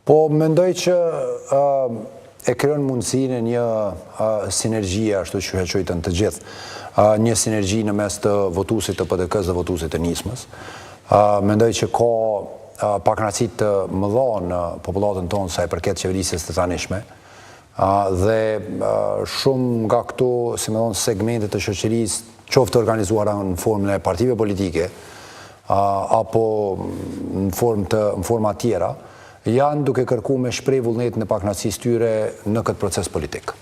Po, mendoj që e kryon mundësinë një sinergjia, ashtu që heqojtën të gjithë, një sinergji në mes të votusit të PDK-s dhe votusit të nismës. Mendoj që ka pakënaqësi të mëdha në popullatën tonë sa i përket qeverisjes të tanishme, dhe shumë nga këto, si më thonë, segmentet të shoqërisë, qoftë organizuara në formën e partive politike, apo në forma tjera, janë duke kërku me shprej vullnetin e pakënaqësisë tyre në këtë proces politik.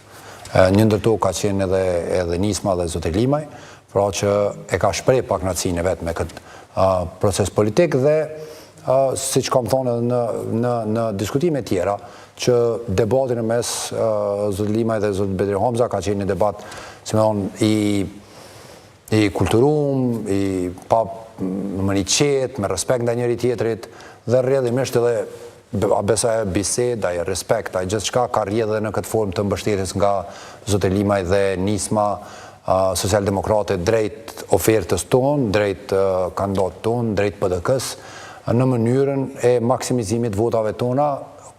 Një ndër to ka qenë edhe Nisma dhe zoti Limaj, pra që e ka shprej pakënaqësinë e vet me këtë proces politik dhe siç kam thonë edhe në diskutime tjera, që debatin e mes zoti Limaj dhe zoti Bedri Hamza ka qenë një debat, si më thonë, i kulturum, i pa më një qetë, me respekt ndaj njëri tjetrit, dhe rrjedhimisht edhe besoj biseda, respekt, gjithë shka ka rrjedhe në këtë formë të mbështetjes nga zoti Limaj dhe Nisma Socialdemokrate drejt ofertës tonë, drejt kandidatit tonë, drejt PDK-s, në mënyrën e maksimizimit votave tona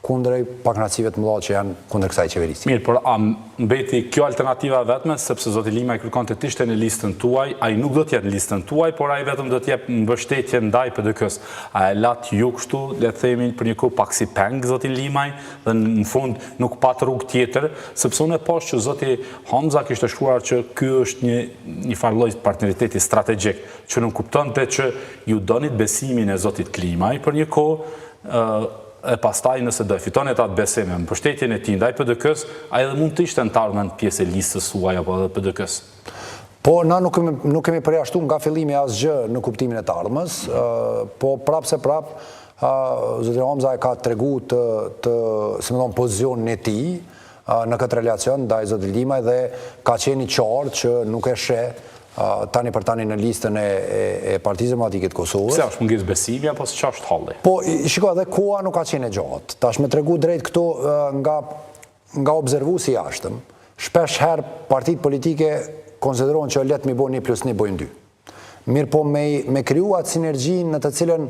kundrej pakënaqësive të mëdha që janë kundër kësaj qeverisje. Mirë, por a mbeti kjo alternativa vetme, sepse zoti Limaj kërkon të ishte në listën tuaj, ai nuk do të jetë në listën tuaj, por ai vetëm do të jep mbështetje ndaj PDK-s. A e lat ju kështu, le të themi, për një kohë pak si peng zoti Limaj, dhe në fund nuk pat rrugë tjetër, sepse unë e pash që zoti Hamza kishte shkruar që ky është një farë lloj partneriteti strategjik, që nuk kuptonte që ju donit besimin e zotit Limaj për një kohë, e pastaj nëse do e fitoni atë besim me mbështetjen e tij ndaj PDK-s, ai edhe mund të ishte në të ardhmen pjesë e listës suaj apo edhe PDK-s. Po, na nuk kemi përjashtuar nga fillimi asgjë në kuptimin e të ardhmës, po prap zoti Hamza e ka tregu të si më thon pozicionin e tij në këtë relacion ndaj zotit Limaj dhe ka qenë i qartë që nuk e sheh tani për tani në listën e Partisë Demokratike të Kosovës. Pse është mungesë besimi apo ç'është halli? Po, shiko, edhe koha nuk ka qenë e gjatë. Tash me tregu drejt këto nga observuesi i jashtëm. Shpesh herë partitë politike konsiderohen që le të mi bëjnë 1+1 bëjnë 2. Mirë po me kriju atë sinergjinë në të cilën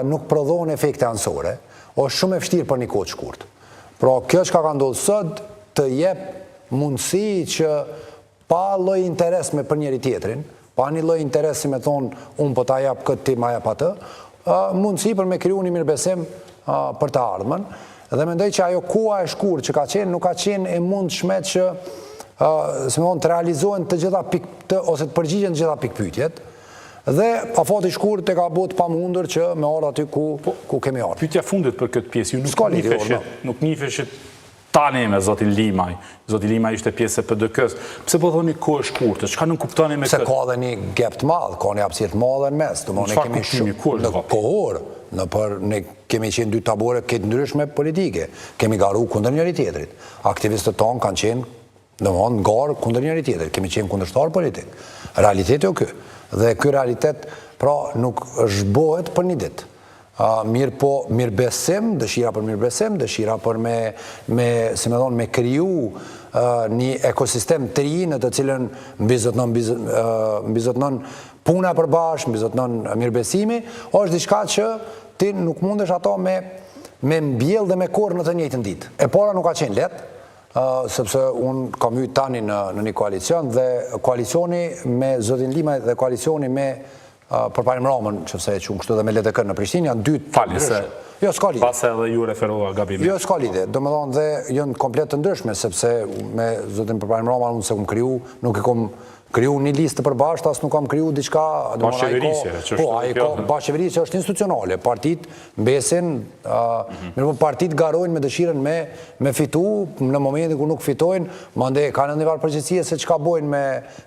nuk prodhon efekte anësore, është shumë e vështirë për një kohë të shkurtër. Pra, kjo çka ka ndodhur sot të jep mundësi që pa lloj interes me për njëri tjetrin, pa një lloj interes si me thonë unë po ta jap këtë ti ma jap atë, mundësi për me kriju një mirëbesim për të ardhmen, dhe mendoj që ajo koha e shkurtër që ka qenë, nuk ka qenë e mundshme që si me thonë të realizohen të gjitha ose të përgjigjen të gjitha pikpyetjet, dhe afati i shkurtër e ka bëu të pamundur që me ardh aty ku kemi ardhur. Pyetja fundit për këtë pjesë, ju nuk nifeshit tani me zotin Limaj. Zoti Limaj ishte pjesë e PDK-s. Pse po thoni kohë e shkurtër? Çka nuk kuptoni me këtë? Se ka edhe një gap të madh, ka një hapësirë të madhe në mes. Ne kemi shumë në kohor, ne kemi qenë dy tabore këtë ndryshme politike. Kemi garu kundër njëri tjetrit. Aktivistët tonë kanë qenë domthonë garë kundër njëri tjetrit. Kemi qenë kundërshtar politik. Realiteti o ky. Dhe ky realitet pra nuk zhbohet për një ditë. Mirë besim, dëshira për mirë besim, dëshira për me kriju një ekosistem të ri në të cilën mbizotnon puna përbashkë, mbizotnon mirëbesimi, është diçka që ti nuk mundesh ato me mbjell dhe me korr në të njëjtën ditë. E para nuk ka qenë lehtë, sepse unë kam hyrë tani në një koalicion dhe koalicioni me zotin Limaj dhe koalicioni me përparim Ramën, që fse e qumë kështu dhe me LDK në Prishtinë, janë dy të ndryshme. Jo, s'ka lidhje. Pas edhe ju referova gabime. Jo, s'ka lidhje. Do më thonë dhe janë komplet të ndryshme, sepse me zotin përparim Ramën unë se kum kriju, nuk e kum kriju një listë të përbashkët, as nuk kam kriju diçka... Bashkëqeverisje. Po, bashkëqeverisje është institucionale. Partit mbesin, partit garojnë me dëshiren me fitu, në momentin ku nuk fitojnë, mande kanë një varë përgjithësie se çka bojnë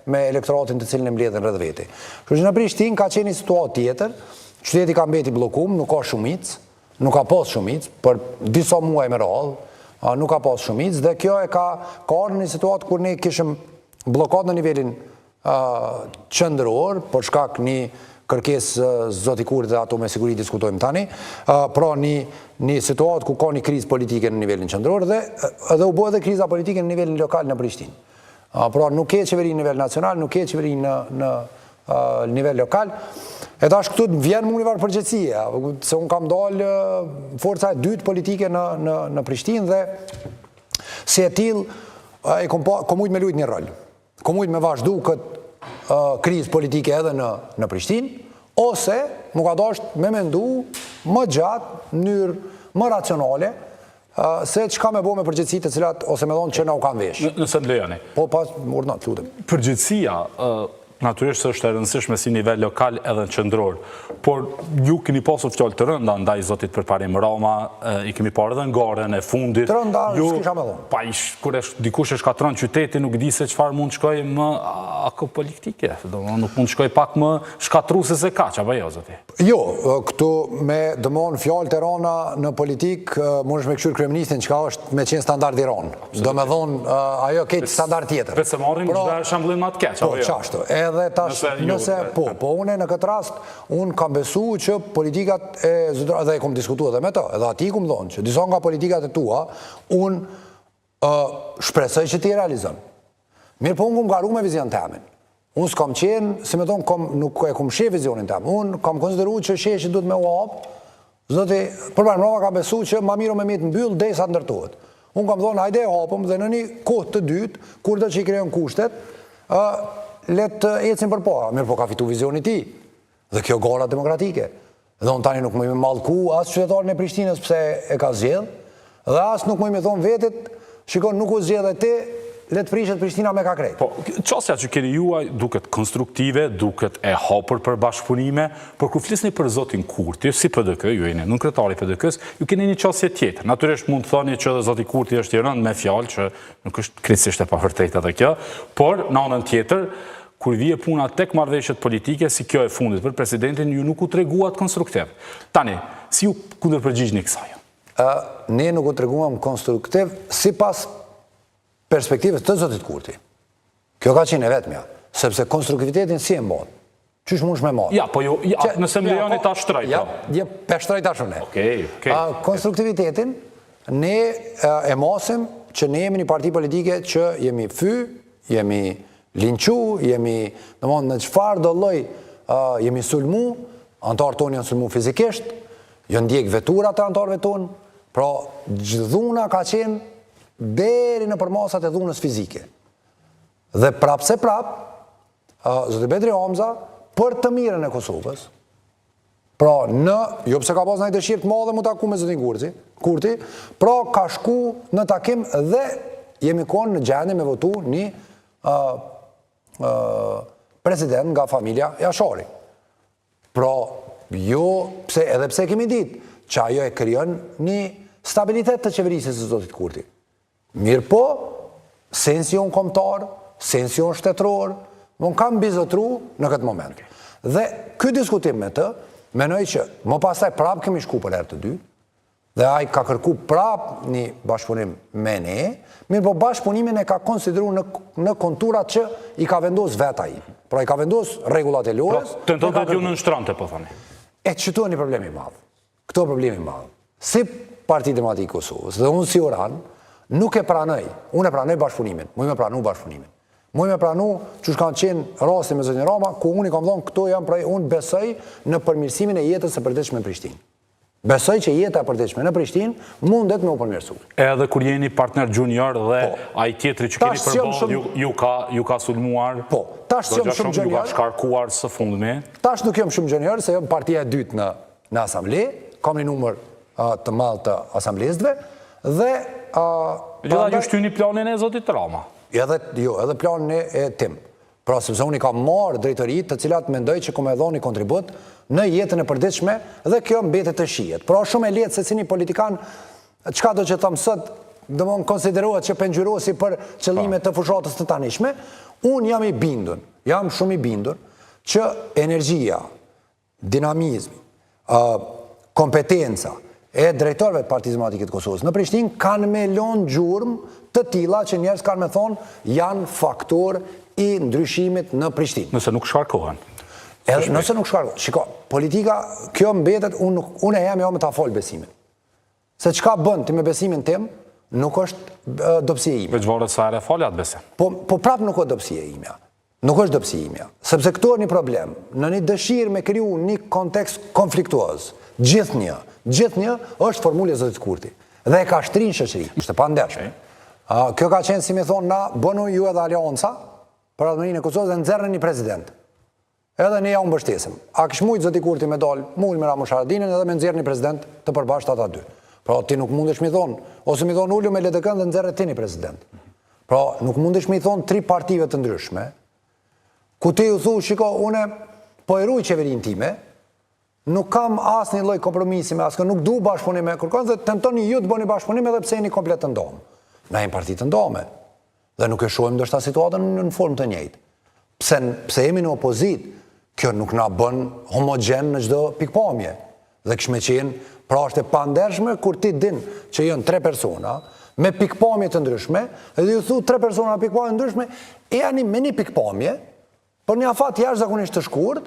me elektoratin të cilin e mbledhin rreth veti. Kështu që në Prishtinë ka qenë një situatë tjetër, qyteti ka mbeti bllokum, nuk ka shumicë, nuk ka pas shumicë, për disa muaj me radhë, nuk ka pas shumicë, dhe kjo e ka ardhur në një situatë kur ne kishim bllokat në nivelin qendror, për shkak një kërkesë zoti Kurti dhe ato me siguri diskutojmë tani, pra një situatë ku ka një krizë politike në nivelin qendror dhe u bë edhe kriza politike në nivelin lokal në Prishtinë. Pra nuk ke qeveri në nivel nacional, nuk ke qeveri në nivel lokal. E tash këtu vjen më univar përgjithësia, se unë kam dalë forca e dytë politike në Prishtinë dhe si e tillë kom mujt me lujt një rol. Kom mujt me vazhdu këtë krizë politike edhe në Prishtinë, ose më ka dasht me mendu më gjatë, në mënyrë më racionale, se çka me bo me përgjithësitë të cilat, ose me thonë që na u kanë vesh. Nëse më lejoni. Po pas urdhna, lutem. Përgjithësia natyrisht është e rëndësishme si nivel lokal edhe në qendror, por ju keni pasur fjalë të rënda ndaj zotit përparim Rama, i kemi parë edhe në garën e fundit. Të rënda, s'kisha me thonë. Pa kur dikush e shkatron qytetin, nuk di se çfarë mund shkoj më apopolitike, nuk mund shkoj pak më shkatruese se kaq, apo jo zoti? Jo, këtu me dëmon fjalë të rënda në politik, mundesh me këshyr kryeministin çka është me qenë standard i rënd. Do me thonë ajo këtë standard tjetër. Pse marrim çdo shembull më të keq, apo jo? Po çashtu. Edhe tash nëse po une në këtë rast unë kam besu që politikat dhe e kom diskutuar edhe me të, edhe ati kom thonë që disa nga politikat e tua unë shpresoj që ti realizon. Mirë po unë kom garu me vizion temin. Unë s'kam qenë, si me thonë, nuk e kom sheh vizionin tem. Unë kam konsideru që sheh që duhet me u hap, zoti përparim Rama kam besu që ma miro me mitë mbyll derisa ndërtohet. Unë kam thonë hajde e hapëm dhe në një kohë të dytë, kur do që i krijon kushtet, letë ecim për para, mirë po ka fitu vizioni ti, dhe kjo gara demokratike. Dhe unë tani nuk më ime mallku asë qytetarën e Prishtinës pse e ka zgjedh, dhe asë nuk më ime thonë vetit, shikon nuk u zgjedh e ti, letë prishet Prishtina me ka krejt. Po, qasja që keni juaj duket konstruktive, duket e hapur për bashkëpunime, por kur flisni për zotin Kurti, si PDK, ju jeni nën kryetari i PDK-s, ju keni një qasje tjetër. Natyrisht mund të thoni që edhe zoti Kurti është i rënd me fjalë, që nuk është krejtësisht e pavërtetë edhe kjo, por në anën tjetër, kur vije puna tek marrëveshjet politike, si kjo e fundit për presidentin, ju nuk u treguat konstruktiv. Tani, si ju kundërpërgjigjni kësaj? Ne nuk u treguam konstruktiv sipas perspektivës të zotit Kurti. Kjo ka qenë e vetmja, sepse konstruktivitetin si e mbon. Qysh mundesh me marr? Ja, po jo, nëse më lejoni ta shtroj. Ja, pe shtroj tash unë. Okej. Konstruktivitetin ne e mosim që ne jemi një parti politike që jemi jemi linqu, jemi në çfarë do lloj jemi sulmu, antarët tonë janë sulmu fizikisht, jo ndjek veturat e antarëve tonë, pra dhuna ka qenë deri në përmasat e dhunës fizike. Dhe prapse prap, zoti Bedri Hamza, për të mirën e Kosovës, pra jo pse ka pas ndonjë dëshirë të madhe mu taku me zotin Kurti, pra ka shku në takim dhe jemi konë në gjendje me votu një president nga familja Jashari. Pra, edhe pse kemi ditë, që ajo e krijon një stabilitet të qeverisjes së zotit Kurti. Mirë po, sension kombëtar, sension shtetëror, më kam bizotru në këtë moment. Dhe ky diskutim me të, menoj që më pastaj prap kemi shku për herë të dytë, dhe ai ka kërku prap një bashkëpunim me ne, mirë po bashkëpunimin e ka konsideru në konturat që i ka vendos vet ai. Pra i ka vendos rregullat e lojës. Tenton të ju nënshtrante, po thoni. E këtu është një problem i madh. Këto problemi i madh. Si Parti Demokratik Kosovës dhe unë si Oran nuk e pranoj. Unë e pranoj bashkëpunimin. Mu me pranu bashkëpunimin. Mu me pranu që kanë qenë rasti me zotin Rama, ku unë i kam thonë këto janë prej unë besoj në përmirësimin e jetës së përditshme në Prishtinë. Besoj që jeta e përditshme në Prishtinë mundet me u përmirësu. Edhe kur jeni partner junior dhe ai tjetri që keni përballë ju ka sulmuar. Po, tash jam shumë junior. Ju ka shkarkuar së fundmi. Tash nuk jam shumë junior, se jam partia e dytë në asamble, kam një numër të madh të asamblezëve dhe Gjitha ju shtyni planin e zotit Rama. Edhe planin e tim. Pra, sepse unë i kam marrë drejtërit të cilat mendoj që kom e dhoni kontribut në jetën e përditshme dhe kjo mbetet të shihet. Pra, shumë e lehtë se si një politikan, çka do që thëmë sot, do më konsiderohet që pengjyrosi për qëllime të fushatës të tanishme, unë jam shumë i bindur që energjia, dinamizmi, kompetenca e drejtorëve të Partisë Demokratike të Kosovës në Prishtinë kanë me lënë gjurmë të tilla që njerëz kanë me thonë janë faktor i ndryshimit në Prishtinë. Nëse nuk shkarkohen. Nëse nuk shkarkohen. Shiko, politika, kjo mbetet, unë e jam jo me ta fol besimin. Se çka bën ti me besimin tim, nuk është dobësia ime. Veç varet sa herë fali atë besim. Po prap nuk është dobësia ime. Nuk është dëpsi imja, sepse këtu është një problem, në një dëshirë me kriju një kontekst konfliktuoz, gjithnjë është formulë e Zotit Kurti, dhe e ka shtrin shoqëri, është e pandershme. Kjo ka qenë, si me thonë, na bënu ju edhe alianca, për admërinë e Kosovës dhe nëzërën një prezident. Edhe ne ja unë bështesim. A kështë mujtë Zoti Kurti me dalë, mujtë me Ramush Haradinën edhe me nëzërë një prezident të përbashkët ata dy. Pra ti nuk mundesh mi thonë, ose mi thonë ullu me LDK-n dhe nëzërë ti një prezident. Pra nuk mundesh mi thonë 3 partive të ndryshme, ku ti ju thu, shiko, une po eruj qeverin time, nuk kam asë një loj kompromisi me asë, nuk du bashkëpunim me kërkon, dhe tentoni ju të bëni bashkëpunim edhe pse jeni komplet të ndomë. Na jemi parti të ndome, dhe nuk e shohim ndoshta situatën në formë të njëjtë. Pse jemi në opozit, kjo nuk na bën homogen në çdo pikpamje. Dhe këshme qenë, pra është e pandershme kur ti din që janë 3 persona, me pikpamje të ndryshme, edhe ju thu 3 persona me pikpamje të ndryshme, e janë me një pikpamje, për një afat jashtëzakonisht të shkurt,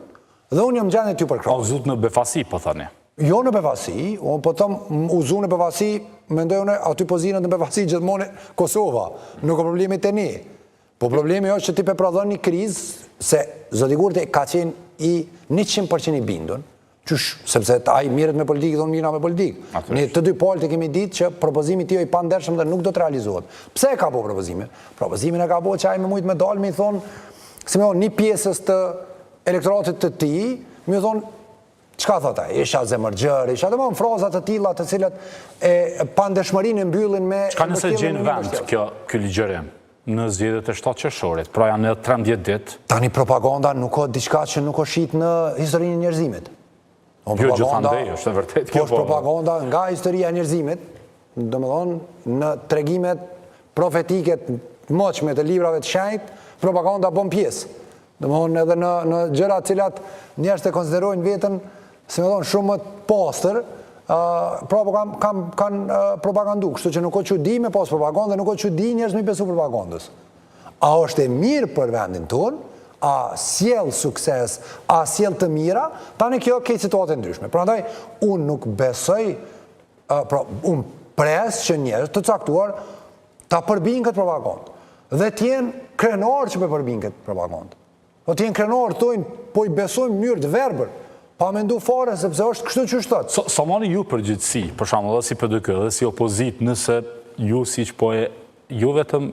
dhe unë jam gjendje t'ju përkrahur. A uzut në befasi, po thani? Jo në befasi, po thëm uzu në befasi, mendoj unë aty pozinet në befasi gjithmonë Kosova, nuk o problemi të një. Po problemi është që ti pe prodhon një krizë, se Zoti Kurti ka qenë i 100% i bindun, sepse ai mirët me politikë dhe unë mirëna me politikë. Ne të dy palët e kemi ditë që propozimi tij i pandershëm dhe nuk do të realizohet. Pse ka bo propozimin? Propozimin e ka bo që ai me mujtë me dalë, me i thonë, si me thonë, një pjesës të elektoratit të ti, me thonë, qka thota? Isha zemërgjër, isha të mënë frazat të tilla të cilat e pandeshmërinë mbyllin me... Qka nëse gjenë vend kjo ligjërim në zgjedhjet e 7 qershorit, pra janë 13 ditë? Tani propaganda nuk o diçka që nuk o shit në historinë e njerëzimit. Jo gjithandej, është e vërtet kjo. Po është propaganda nga historia e njerëzimit, do me thonë, në tregimet profetiket moqme të librave të shenjt, propaganda bën pjesë. Do me thonë edhe në gjëra cilat njerëz të konsiderojnë vetën, si me thonë, shumë të pastër, kanë propagandu, kështu që nuk o që di me pas propaganda, nuk o që di njerëz me besu propagandës. A është e mirë për vendin tonë, a sjell sukses, a sjell të mira, tani kjo ke situatë ndryshme. Prandaj, unë nuk besoj, unë pres që njerëz të caktuar ta përbijnë këtë propagandë. Dhe t'jenë krenar që me përbijnë këtë propagandë. Po t'jenë krenar të tojnë, po i besojnë mënyrë të verbër, pa me ndu fare, sepse është kështu që shtot. Sa mani ju përgjithsi, për shembull dhe si PDK, dhe si opozit, nëse ju si që po e, ju vetëm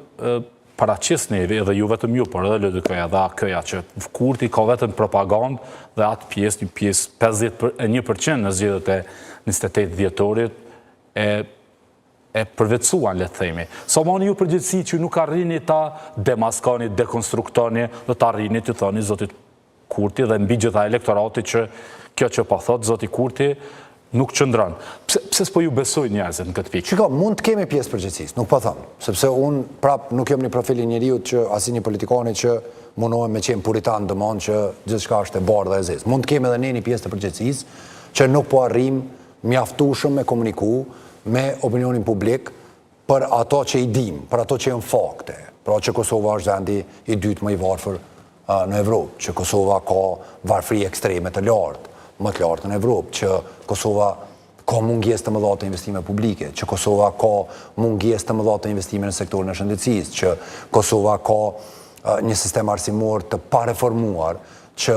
paraqisni edhe ju vetëm ju, por edhe LDK-ja dhe AK-ja, që Kurti ka vetëm propagandë dhe atë pjesë, një pjesë 51% në zgjedhjet e 28 dhjetorit e përvetësuan, le të themi. Sa mani ju përgjithsi që nuk arrini ta demaskani, dekonstruktoni dhe ta arrini të thoni Zotit Kurti dhe mbi gjitha elektorati që kjo që pa thot Zoti Kurti nuk qëndran. Pse s'po ju besoj njerëzit në këtë pikë? Shiko, mund të kemi pjesë përgjithësisë, nuk po thëmë, sepse unë prap nuk jam një profili njeriut që asi një politikani që mundohem me qenë puritan dëmon që gjithçka është e bardhë dhe e zezë. Mund të kemi edhe ne një pjesë të përgjithësisë që nuk po arrim mjaftueshëm me komuniku me opinionin publik për ato që i dim, për ato që janë fakte. Pra që Kosova është vendi i dytë më i varfër në Evropë, që Kosova ka varfëri ekstreme të lartë, më të lartë në Evropë, që Kosova ka mungesë të mëdha të investime publike, që Kosova ka mungesë të mëdha të investime në sektorin e shëndetësisë, që Kosova ka një sistem arsimor të pareformuar, që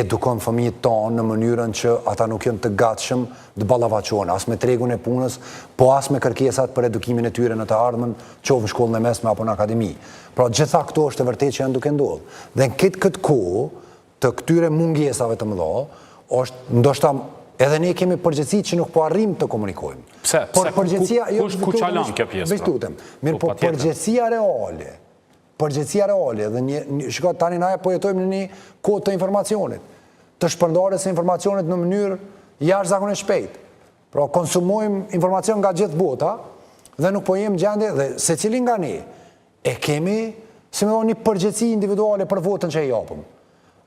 edukon fëmijët tonë në mënyrën që ata nuk janë të gatshëm të ballavaçohen, as me tregun e punës, po as me kërkesat për edukimin e tyre në të ardhmen, qoftë në shkollën e mesme apo në akademi. Pra gjitha këto është e vërtetë që janë duke ndodhur. Dhe në këtë kohë të këtyre mungesave të mëdha, është ndoshta edhe ne kemi përgjegjësi që nuk po arrim të komunikojmë. Pse? Por përgjegjësia ku çalon kjo pjesë? Mirë, po përgjegjësia reale dhe shikoj tani na po jetojmë në një kohë të informacionit, të shpërndarjes së informacionit në mënyrë jashtëzakonisht shpejt. Pra konsumojmë informacion nga gjithë bota dhe nuk po jemi gjendje dhe secili nga ne e kemi, si më thonë, një përgjegjësi individuale për votën që e japëm.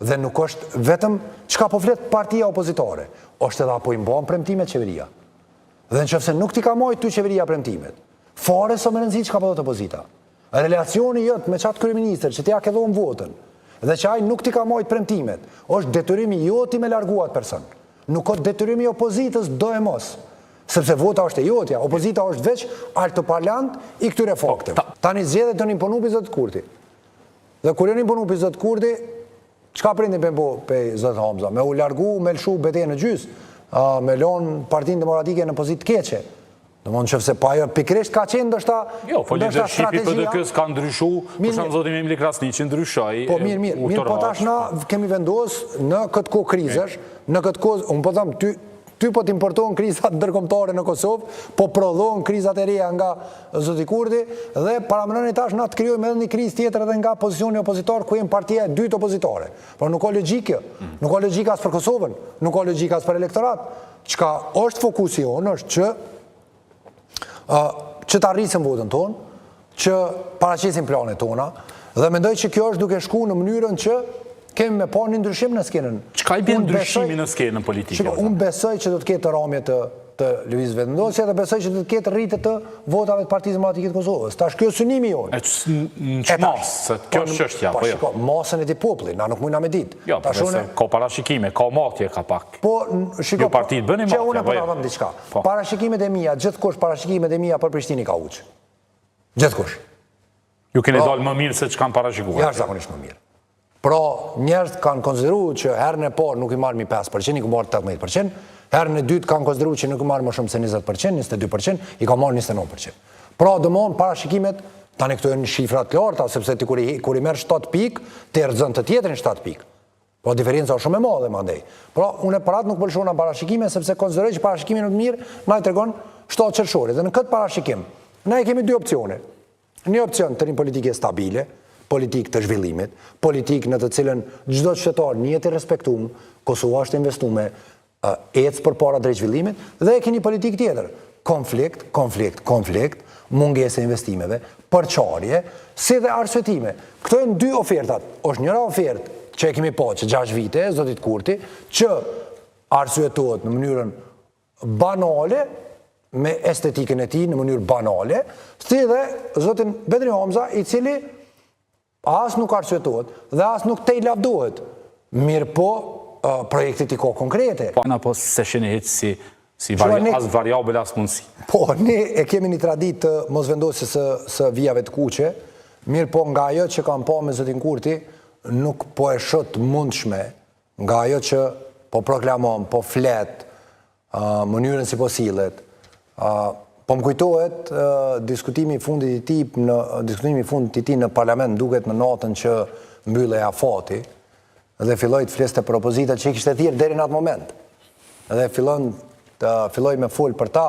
Dhe nuk është vetëm çka po flet partia opozitare, është edhe apo i mban premtimet qeveria. Dhe nëse nuk ti ka marrë ty qeveria premtimet, fare sa më rëndësi çka po thot opozita. Relacioni jot me çat kryeministër që ti ja ke dhënë votën dhe që ai nuk ti ka marrë premtimet, është detyrimi joti me larguat person. Nuk ka detyrimi opozitës do e mos. Sepse vota është e jotja, opozita është veç altoparlant i këtyre fakteve. Tani zgjedhjet do imponu Zoti Kurti. Dhe kur jeni punu për Zot Kurdi, çka prindin për po për Zot Hamza? Me u largu, me lëshu betejë në gjys, me lonë Partinë Demokratike në pozitë keqe. Në mund që fse pa jo pikrisht ka qenë ndoshta leadershipi PDK-s ka ndryshu, për shumë Zoti Memli Krasniqi ndryshoj. Po mirë, po tash na kemi vendosë në këtë kohë krizesh, në këtë kohë, unë po thamë, ty po t'importohen krizat ndërkombëtare në Kosovë, po prodhohen krizat e reja nga Zoti Kurdi, dhe paramenoni tash na të krijojmë edhe një krizë tjetër edhe nga pozicioni opozitor, ku jemi partia e dytë opozitore. Por nuk ka logjikë, nuk ka logjikë as për Kosovën, nuk ka logjikë as për elektorat. Çka është fokusi jonë është që të arrisim votën tonë, që paraqisim planet tona, dhe mendoj që kjo është duke shku në mënyrën që kemi me pa një ndryshim në skenën. Çka i bën ndryshimi në skenën politike? Unë besoj që do të ketë rramje të lëvizjes vendosje dhe besoj që do të ketë rritje të votave të Partisë Demokratike të Kosovës. Tash kjo është synimi jonë. Në çmasë, kjo është çështja, po jo. Masën e popullit, na nuk mundna me ditë. Jo, ka parashikime, ka matje ka pak. Po, shiko, partitë bëni matje, unë po ta them diçka. Parashikimet e mia, gjithkush parashikimet e mia për Prishtinë ka uç. Gjithkush. Ju keni dalë më mirë se ç'kan parashikuar. Jashtëzakonisht më mirë. Pra, njerëzit kanë konsideruar që herën e parë nuk i marrë 5%, i ka marrë 18%, herën e dytë kanë konsideruar që nuk i marrë më shumë se 20%, 22%, i ka marrë 29%. Pra, domthon parashikimet, tani këto janë shifra të larta, sepse ti kur i merr 7 pikë, ti rrezon të tjetrin 7 pikë. Pra, diferenca është shumë e madhe mandej. Pra, unë parat nuk pëlqejona parashikime sepse konsideroj që parashikimi më të mirë na i tregon shtatë qershori. Dhe në këtë parashikim, ne kemi dy opsione. Një opcion të një politike stabile, politikë të zhvillimit, politikë në të cilën çdo qytetar njëhet i respektuar, Kosova është investuar, ecë përpara drejt zhvillimit, dhe keni një politikë tjetër, konflikt, mungesë e investimeve, përçarje, si dhe arsyetime. Këto janë dy ofertat. Është njëra ofertë që e kemi pa që 6 vite, zotit Kurti, që arsyetohet në mënyrën banale, me estetikën e tij në mënyrë banale, si dhe zotin Bedri Hamza, i cili as nuk arsyetohet dhe as nuk te i lavdohet. Mirë po, projektit i ka konkrete. Po se sheni hiç si as variabel as mundësi. Po, ne e kemi një traditë të mosvendosjes së vijave të kuqe, mirë po nga ajo që kam pa me zotin Kurti, nuk po e shoh mundshme, nga ajo që po proklamon, po flet, mënyrën si po sillet. Po më kujtohet diskutimi i fundit i tij në parlament, duket në natën që mbyllej afati, dhe filloi të fleste për opozitën që i kishte thirrë deri në atë moment. Dhe filloi me fol për ta,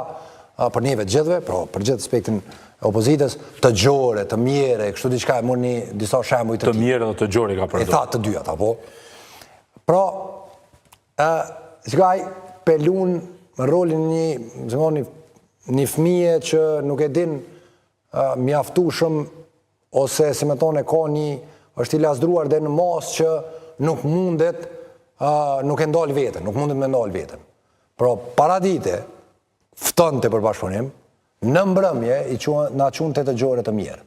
për neve të gjithëve, për gjithë aspektin e opozitës, të gjore, të mjere, kështu diçka e mund një disa shembuj të mjere dhe të gjore ka përdorur. E tha të dyja, apo. Pra, çka pelun rolin një fëmije që nuk e din mjaftueshëm, ose si me thonë është i lasdruar dhe në mas që nuk mundet, nuk e ndalë vetën, nuk mundet me ndalë vetën. Pra, paradite, ftonte për bashkëpunim, në mbrëmje na çunte të gjore të mirë.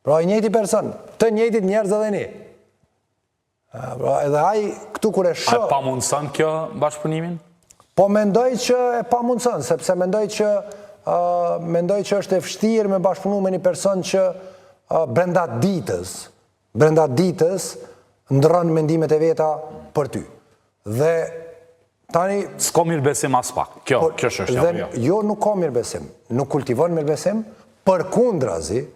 Pra, i njëjti person, të njëjtit njerëz edhe ne. Pra, edhe ai këtu kur e shoh. A pa mundson kjo bashkëpunimin? Po mendoj që e pa mundson, sepse mendoj që është e vështirë me bashkëpunu me një person që brenda ditës ndron mendimet e veta për ty. Dhe tani s'ka mirëbesim as pak. Kjo është ajo. Jo, nuk ka mirëbesim. Nuk kultivon mirëbesim, përkundrazi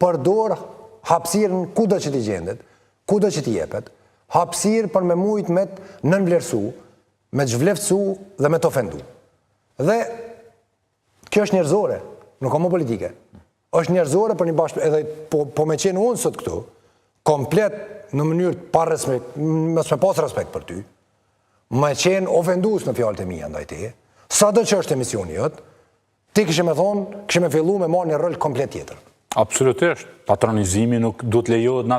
përdor hapësirën kudo që t'i gjendet, kudo që t'i jepet, hapësirë për me mujt me të nënvlerësu, me të zhvlefcu dhe me të ofendu. Dhe kjo është njerëzore, nuk ka më politike. Është njerëzore për një bashkë, edhe po me qenë unë sot këtu, komplet në mënyrë të pa respekt, mos me pas respekt për ty, me qenë ofendus në fjalët e mia ndaj teje, sado që është emisioni jot, ti kishe me thonë, kishe me fillu me marrë një rol komplet tjetër. Absolutisht. Patronizimi nuk duhet lejohet